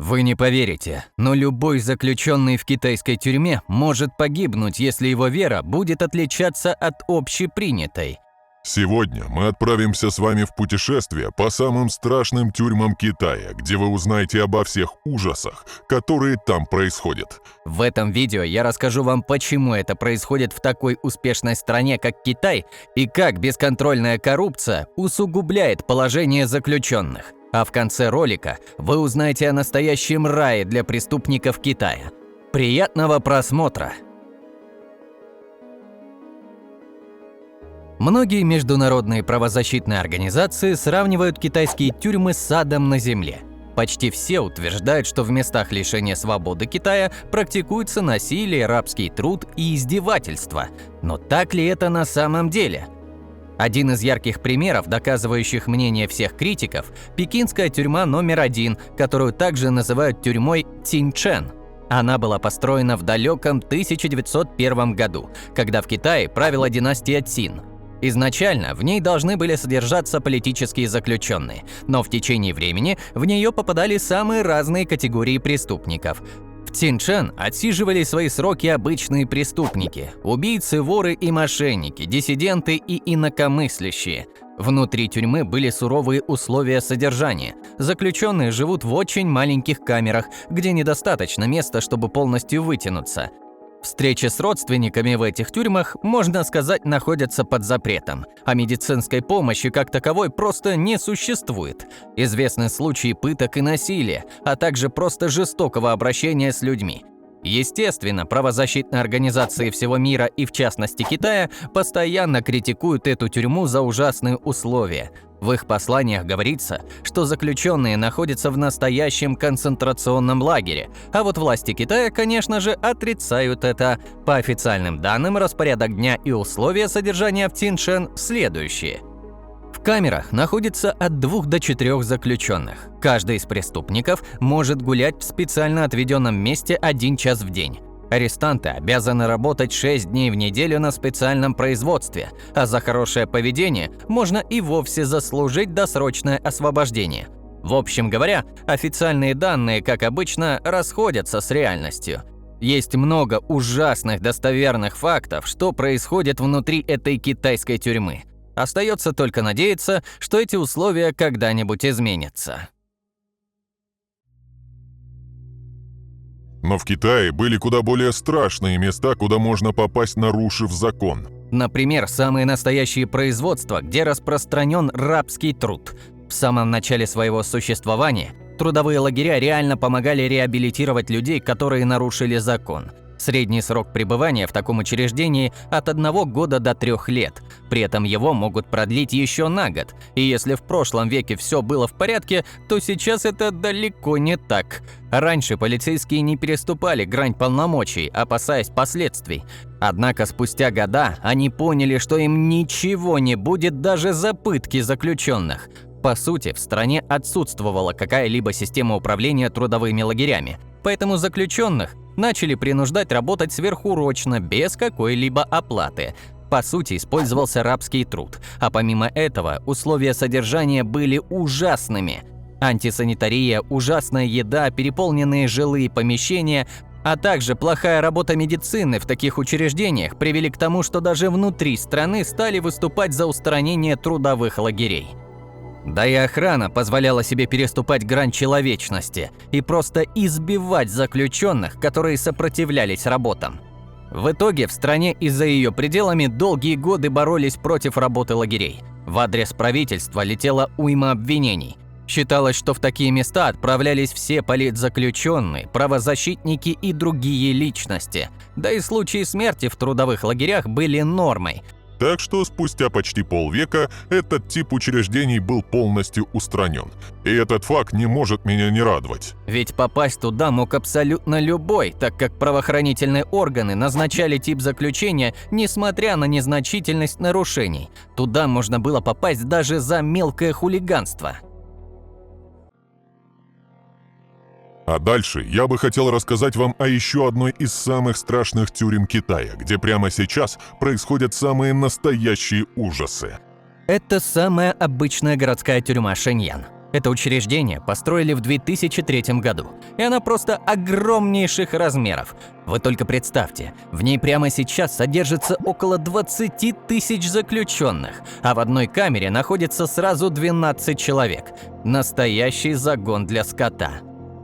Вы не поверите, но любой заключенный в китайской тюрьме может погибнуть, если его вера будет отличаться от общепринятой. Сегодня мы отправимся с вами в путешествие по самым страшным тюрьмам Китая, где вы узнаете обо всех ужасах, которые там происходят. В этом видео я расскажу вам, почему это происходит в такой успешной стране, как Китай, и как бесконтрольная коррупция усугубляет положение заключенных. А в конце ролика вы узнаете о настоящем рае для преступников Китая. Приятного просмотра! Многие международные правозащитные организации сравнивают китайские тюрьмы с адом на земле. Почти все утверждают, что в местах лишения свободы Китая практикуется насилие, рабский труд и издевательство. Но так ли это на самом деле? Один из ярких примеров, доказывающих мнение всех критиков – пекинская тюрьма номер 1, которую также называют тюрьмой Цинчэн. Она была построена в далеком 1901 году, когда в Китае правила династия Цин. Изначально в ней должны были содержаться политические заключенные, но в течение времени в нее попадали самые разные категории преступников. В Цинчэн отсиживали свои сроки обычные преступники – убийцы, воры и мошенники, диссиденты и инакомыслящие. Внутри тюрьмы были суровые условия содержания. Заключенные живут в очень маленьких камерах, где недостаточно места, чтобы полностью вытянуться. Встречи с родственниками в этих тюрьмах, можно сказать, находятся под запретом, а медицинской помощи как таковой просто не существует. Известны случаи пыток и насилия, а также просто жестокого обращения с людьми. Естественно, правозащитные организации всего мира и в частности Китая постоянно критикуют эту тюрьму за ужасные условия. В их посланиях говорится, что заключенные находятся в настоящем концентрационном лагере, а вот власти Китая, конечно же, отрицают это. По официальным данным, распорядок дня и условия содержания в Цинчэн следующие. В камерах находится от 2 до 4 заключенных. Каждый из преступников может гулять в специально отведенном месте 1 час в день. Арестанты обязаны работать 6 дней в неделю на специальном производстве, а за хорошее поведение можно и вовсе заслужить досрочное освобождение. В общем говоря, официальные данные, как обычно, расходятся с реальностью. Есть много ужасных достоверных фактов, что происходит внутри этой китайской тюрьмы. Остается только надеяться, что эти условия когда-нибудь изменятся. Но в Китае были куда более страшные места, куда можно попасть, нарушив закон. Например, самые настоящие производства, где распространен рабский труд. В самом начале своего существования трудовые лагеря реально помогали реабилитировать людей, которые нарушили закон. Средний срок пребывания в таком учреждении от 1 года до 3 лет. При этом его могут продлить еще на год. И если в прошлом веке все было в порядке, то сейчас это далеко не так. Раньше полицейские не переступали грань полномочий, опасаясь последствий. Однако спустя года они поняли, что им ничего не будет даже за пытки заключенных. По сути, в стране отсутствовала какая-либо система управления трудовыми лагерями. Поэтому заключенных начали принуждать работать сверхурочно, без какой-либо оплаты. По сути, использовался рабский труд, а помимо этого условия содержания были ужасными. Антисанитария, ужасная еда, переполненные жилые помещения, а также плохая работа медицины в таких учреждениях привели к тому, что даже внутри страны стали выступать за устранение трудовых лагерей. Да и охрана позволяла себе переступать грань человечности и просто избивать заключенных, которые сопротивлялись работам. В итоге в стране и за ее пределами долгие годы боролись против работы лагерей. В адрес правительства летела уйма обвинений. Считалось, что в такие места отправлялись все политзаключенные, правозащитники и другие личности. Да и случаи смерти в трудовых лагерях были нормой. Так что спустя почти полвека этот тип учреждений был полностью устранен. И этот факт не может меня не радовать. Ведь попасть туда мог абсолютно любой, так как правоохранительные органы назначали тип заключения, несмотря на незначительность нарушений. Туда можно было попасть даже за мелкое хулиганство. А дальше я бы хотел рассказать вам о еще одной из самых страшных тюрем Китая, где прямо сейчас происходят самые настоящие ужасы. Это самая обычная городская тюрьма Шэньян. Это учреждение построили в 2003 году, и она просто огромнейших размеров. Вы только представьте, в ней прямо сейчас содержится около 20 тысяч заключенных, а в одной камере находится сразу 12 человек. Настоящий загон для скота.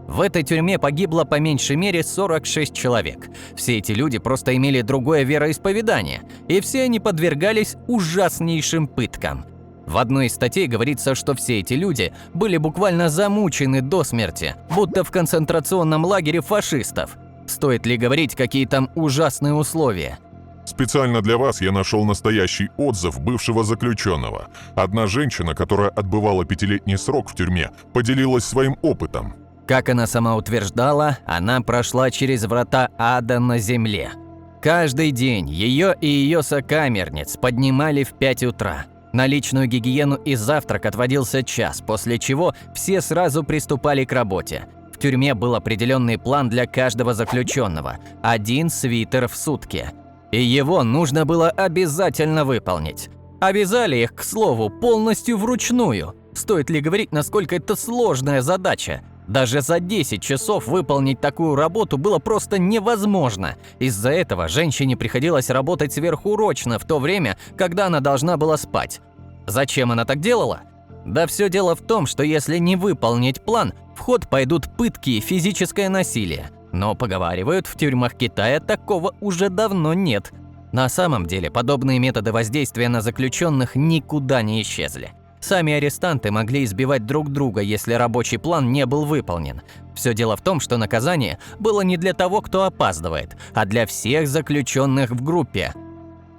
В этой тюрьме погибло по меньшей мере 46 человек. Все эти люди просто имели другое вероисповедание, и все они подвергались ужаснейшим пыткам. В одной из статей говорится, что все эти люди были буквально замучены до смерти, будто в концентрационном лагере фашистов. Стоит ли говорить, какие там ужасные условия? Специально для вас я нашел настоящий отзыв бывшего заключенного. Одна женщина, которая отбывала 5-летний срок в тюрьме, поделилась своим опытом. Как она сама утверждала, она прошла через врата ада на земле. Каждый день ее и ее сокамерниц поднимали в 5 утра. На личную гигиену и завтрак отводился час, после чего все сразу приступали к работе. В тюрьме был определенный план для каждого заключенного – 1 свитер в сутки. И его нужно было обязательно выполнить. Обязали их, к слову, полностью вручную. Стоит ли говорить, насколько это сложная задача? Даже за 10 часов выполнить такую работу было просто невозможно. Из-за этого женщине приходилось работать сверхурочно в то время, когда она должна была спать. Зачем она так делала? Да все дело в том, что если не выполнить план, в ход пойдут пытки и физическое насилие. Но, поговаривают, в тюрьмах Китая такого уже давно нет. На самом деле, подобные методы воздействия на заключенных никуда не исчезли. Сами арестанты могли избивать друг друга, если рабочий план не был выполнен. Все дело в том, что наказание было не для того, кто опаздывает, а для всех заключенных в группе.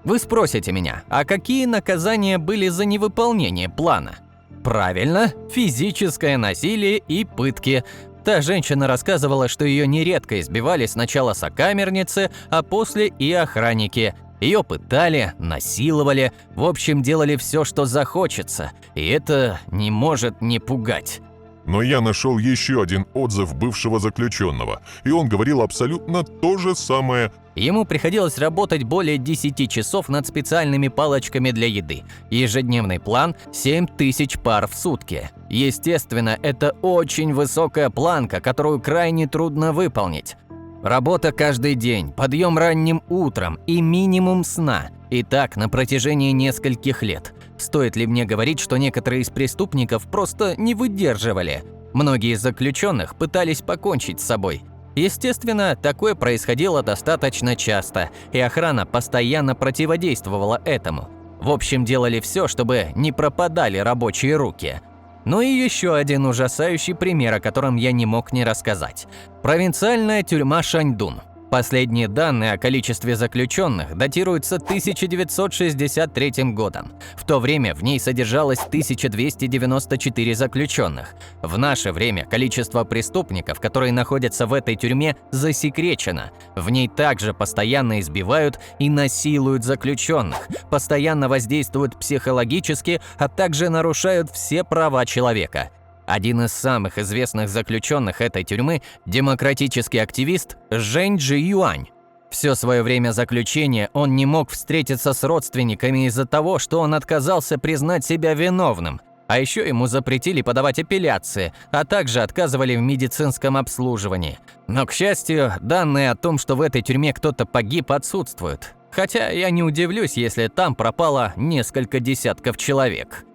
Вы спросите меня, а какие наказания были за невыполнение плана? Правильно, физическое насилие и пытки. Та женщина рассказывала, что ее нередко избивали сначала сокамерницы, а после и охранники. Ее пытали, насиловали, в общем, делали все, что захочется, и это не может не пугать. Но я нашел еще один отзыв бывшего заключенного, и он говорил абсолютно то же самое. Ему приходилось работать более 10 часов над специальными палочками для еды. Ежедневный план – 7000 пар в сутки. Естественно, это очень высокая планка, которую крайне трудно выполнить. Работа каждый день, подъем ранним утром и минимум сна. И так на протяжении нескольких лет. Стоит ли мне говорить, что некоторые из преступников просто не выдерживали? Многие из заключенных пытались покончить с собой. Естественно, такое происходило достаточно часто, и охрана постоянно противодействовала этому. В общем, делали все, чтобы не пропадали рабочие руки. Ну и еще один ужасающий пример, о котором я не мог не рассказать. Провинциальная тюрьма Шаньдун. Последние данные о количестве заключенных датируются 1963 годом. В то время в ней содержалось 1294 заключенных. В наше время количество преступников, которые находятся в этой тюрьме, засекречено. В ней также постоянно избивают и насилуют заключенных, постоянно воздействуют психологически, а также нарушают все права человека. Один из самых известных заключенных этой тюрьмы – демократический активист Жень Джи Юань. Все свое время заключения он не мог встретиться с родственниками из-за того, что он отказался признать себя виновным. А еще ему запретили подавать апелляции, а также отказывали в медицинском обслуживании. Но, к счастью, данные о том, что в этой тюрьме кто-то погиб, отсутствуют. Хотя я не удивлюсь, если там пропало несколько десятков человек.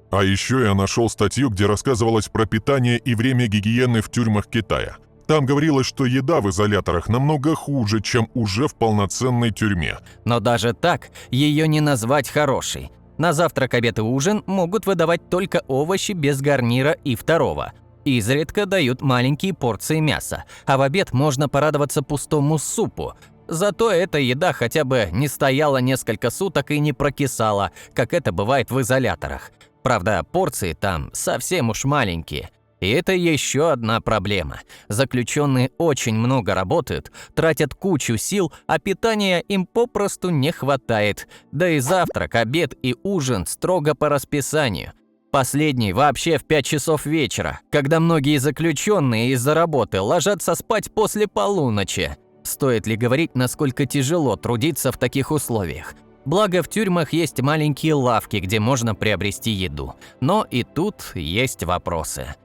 А еще я нашел статью, где рассказывалось про питание и время гигиены в тюрьмах Китая. Там говорилось, что еда в изоляторах намного хуже, чем уже в полноценной тюрьме. Но даже так ее не назвать хорошей. На завтрак, обед и ужин могут выдавать только овощи без гарнира и второго. Изредка дают маленькие порции мяса, а в обед можно порадоваться пустому супу. Зато эта еда хотя бы не стояла несколько суток и не прокисала, как это бывает в изоляторах. Правда, порции там совсем уж маленькие. И это еще одна проблема. Заключенные очень много работают, тратят кучу сил, а питания им попросту не хватает. Да и завтрак, обед и ужин строго по расписанию. Последний вообще в 5 часов вечера, когда многие заключенные из-за работы ложатся спать после полуночи. Стоит ли говорить, насколько тяжело трудиться в таких условиях? Благо, в тюрьмах есть маленькие лавки, где можно приобрести еду. Но и тут есть вопросы.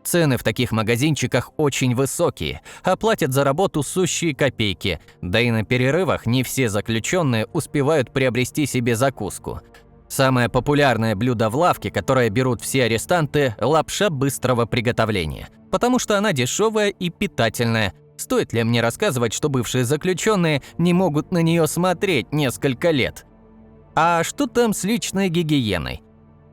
Цены в таких магазинчиках очень высокие, а платят за работу сущие копейки, да и на перерывах не все заключенные успевают приобрести себе закуску. Самое популярное блюдо в лавке, которое берут все арестанты – лапша быстрого приготовления, потому что она дешевая и питательная. Стоит ли мне рассказывать, что бывшие заключенные не могут на нее смотреть несколько лет? А что там с личной гигиеной?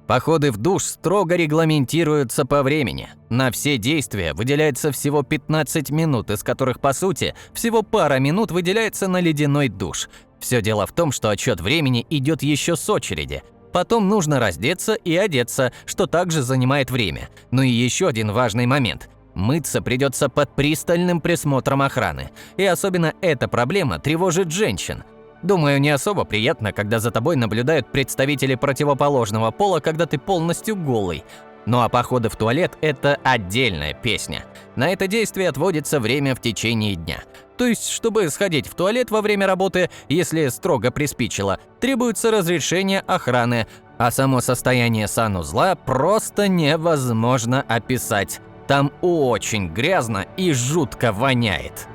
Походы в душ строго регламентируются по времени. На все действия выделяется всего 15 минут, из которых, по сути, всего пара минут выделяется на ледяной душ. Все дело в том, что отсчет времени идет еще с очереди. Потом нужно раздеться и одеться, что также занимает время. Ну и еще один важный момент. Мыться придется под пристальным присмотром охраны. И особенно эта проблема тревожит женщин. Думаю, не особо приятно, когда за тобой наблюдают представители противоположного пола, когда ты полностью голый. Ну а походы в туалет – это отдельная песня. На это действие отводится время в течение дня. То есть, чтобы сходить в туалет во время работы, если строго приспичило, требуется разрешение охраны, а само состояние санузла просто невозможно описать. Там очень грязно и жутко воняет.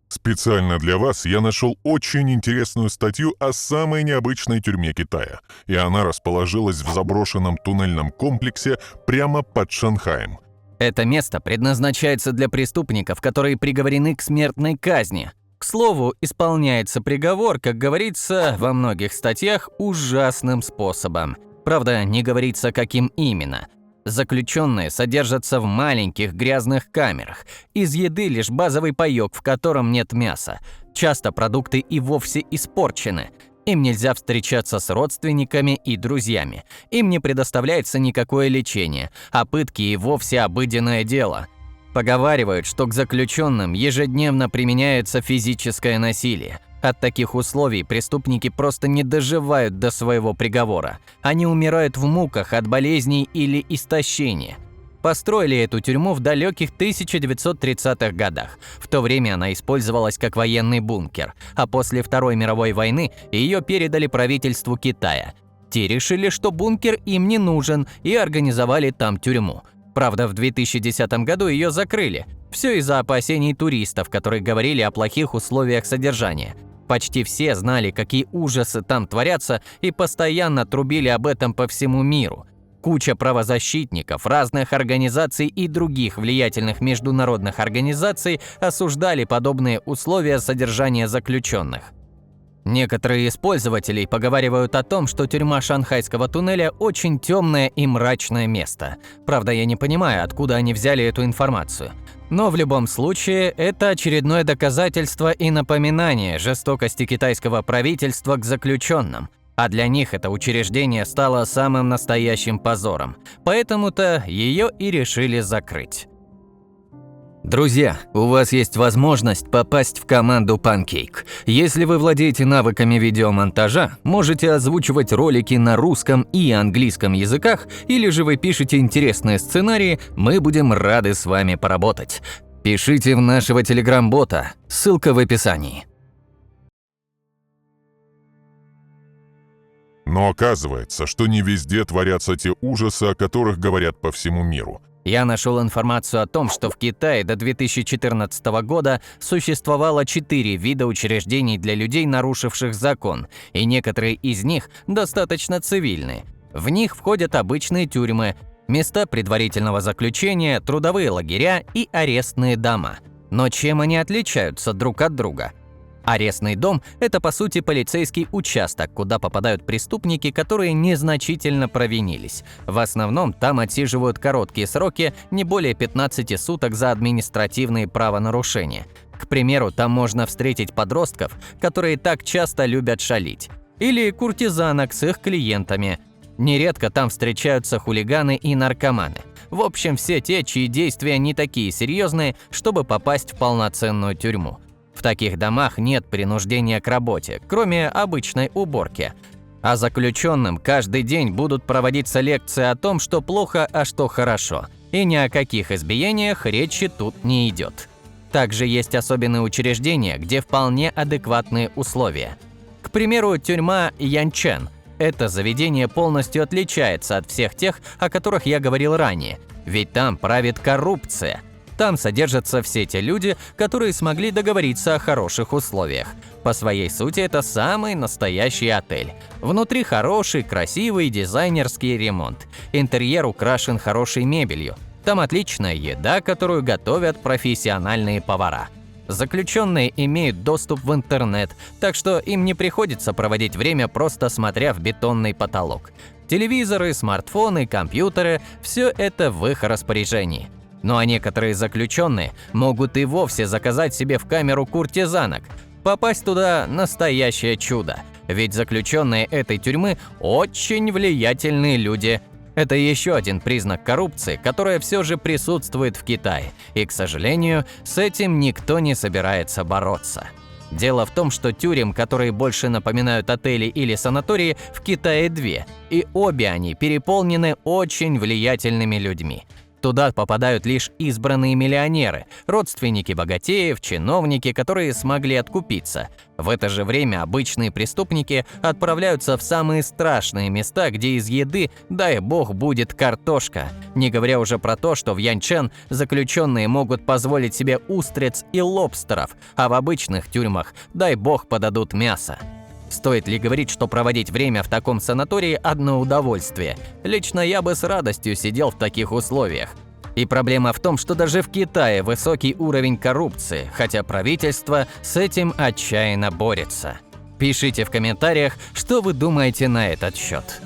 Специально для вас я нашел очень интересную статью о самой необычной тюрьме Китая, и она расположилась в заброшенном туннельном комплексе прямо под Шанхаем. Это место предназначается для преступников, которые приговорены к смертной казни. К слову, исполняется приговор, как говорится во многих статьях, ужасным способом. Правда, не говорится, каким именно. Заключенные содержатся в маленьких грязных камерах. Из еды лишь базовый паёк, в котором нет мяса. Часто продукты и вовсе испорчены. Им нельзя встречаться с родственниками и друзьями. Им не предоставляется никакое лечение, а пытки и вовсе обыденное дело. Поговаривают, что к заключенным ежедневно применяется физическое насилие. От таких условий преступники просто не доживают до своего приговора. Они умирают в муках от болезней или истощения. Построили эту тюрьму в далеких 1930-х годах. В то время она использовалась как военный бункер, а после Второй мировой войны ее передали правительству Китая. Те решили, что бункер им не нужен, и организовали там тюрьму. Правда, в 2010 году ее закрыли. Все из-за опасений туристов, которые говорили о плохих условиях содержания. Почти все знали, какие ужасы там творятся, и постоянно трубили об этом по всему миру. Куча правозащитников, разных организаций и других влиятельных международных организаций осуждали подобные условия содержания заключенных. Некоторые из пользователей поговаривают о том, что тюрьма Шанхайского туннеля очень темное и мрачное место. Правда, я не понимаю, откуда они взяли эту информацию. Но в любом случае, это очередное доказательство и напоминание жестокости китайского правительства к заключенным. А для них это учреждение стало самым настоящим позором. Поэтому-то ее и решили закрыть. Друзья, у вас есть возможность попасть в команду Pancake. Если вы владеете навыками видеомонтажа, можете озвучивать ролики на русском и английском языках, или же вы пишете интересные сценарии, мы будем рады с вами поработать. Пишите в нашего телеграм-бота, ссылка в описании. Но оказывается, что не везде творятся те ужасы, о которых говорят по всему миру. Я нашел информацию о том, что в Китае до 2014 года существовало 4 вида учреждений для людей, нарушивших закон, и некоторые из них достаточно цивильные. В них входят обычные тюрьмы, места предварительного заключения, трудовые лагеря и арестные дома. Но чем они отличаются друг от друга? Арестный дом – это, по сути, полицейский участок, куда попадают преступники, которые незначительно провинились. В основном там отсиживают короткие сроки, не более 15 суток за административные правонарушения. К примеру, там можно встретить подростков, которые так часто любят шалить. Или куртизанок с их клиентами. Нередко там встречаются хулиганы и наркоманы. В общем, все те, чьи действия не такие серьезные, чтобы попасть в полноценную тюрьму. В таких домах нет принуждения к работе, кроме обычной уборки. А заключенным каждый день будут проводиться лекции о том, что плохо, а что хорошо. И ни о каких избиениях речи тут не идет. Также есть особенные учреждения, где вполне адекватные условия. К примеру, тюрьма Янчэн. Это заведение полностью отличается от всех тех, о которых я говорил ранее, ведь там правит коррупция. Там содержатся все те люди, которые смогли договориться о хороших условиях. По своей сути, это самый настоящий отель. Внутри хороший, красивый дизайнерский ремонт. Интерьер украшен хорошей мебелью. Там отличная еда, которую готовят профессиональные повара. Заключенные имеют доступ в интернет, так что им не приходится проводить время, просто смотря в бетонный потолок. Телевизоры, смартфоны, компьютеры – все это в их распоряжении. Ну а некоторые заключенные могут и вовсе заказать себе в камеру куртизанок. Попасть туда – настоящее чудо, ведь заключенные этой тюрьмы очень влиятельные люди. Это еще один признак коррупции, которая все же присутствует в Китае, и, к сожалению, с этим никто не собирается бороться. Дело в том, что тюрем, которые больше напоминают отели или санатории, в Китае две, и обе они переполнены очень влиятельными людьми. Туда попадают лишь избранные миллионеры, родственники богатеев, чиновники, которые смогли откупиться. В это же время обычные преступники отправляются в самые страшные места, где из еды, дай бог, будет картошка. Не говоря уже про то, что в Янчэн заключенные могут позволить себе устриц и лобстеров, а в обычных тюрьмах, дай бог, подадут мясо. Стоит ли говорить, что проводить время в таком санатории – одно удовольствие? Лично я бы с радостью сидел в таких условиях. И проблема в том, что даже в Китае высокий уровень коррупции, хотя правительство с этим отчаянно борется. Пишите в комментариях, что вы думаете на этот счет.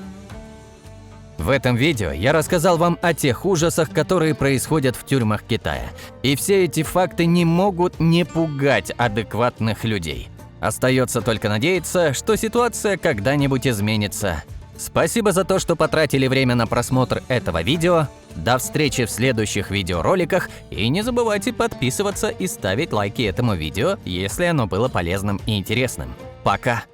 В этом видео я рассказал вам о тех ужасах, которые происходят в тюрьмах Китая. И все эти факты не могут не пугать адекватных людей. Остается только надеяться, что ситуация когда-нибудь изменится. Спасибо за то, что потратили время на просмотр этого видео. До встречи в следующих видеороликах. И не забывайте подписываться и ставить лайки этому видео, если оно было полезным и интересным. Пока!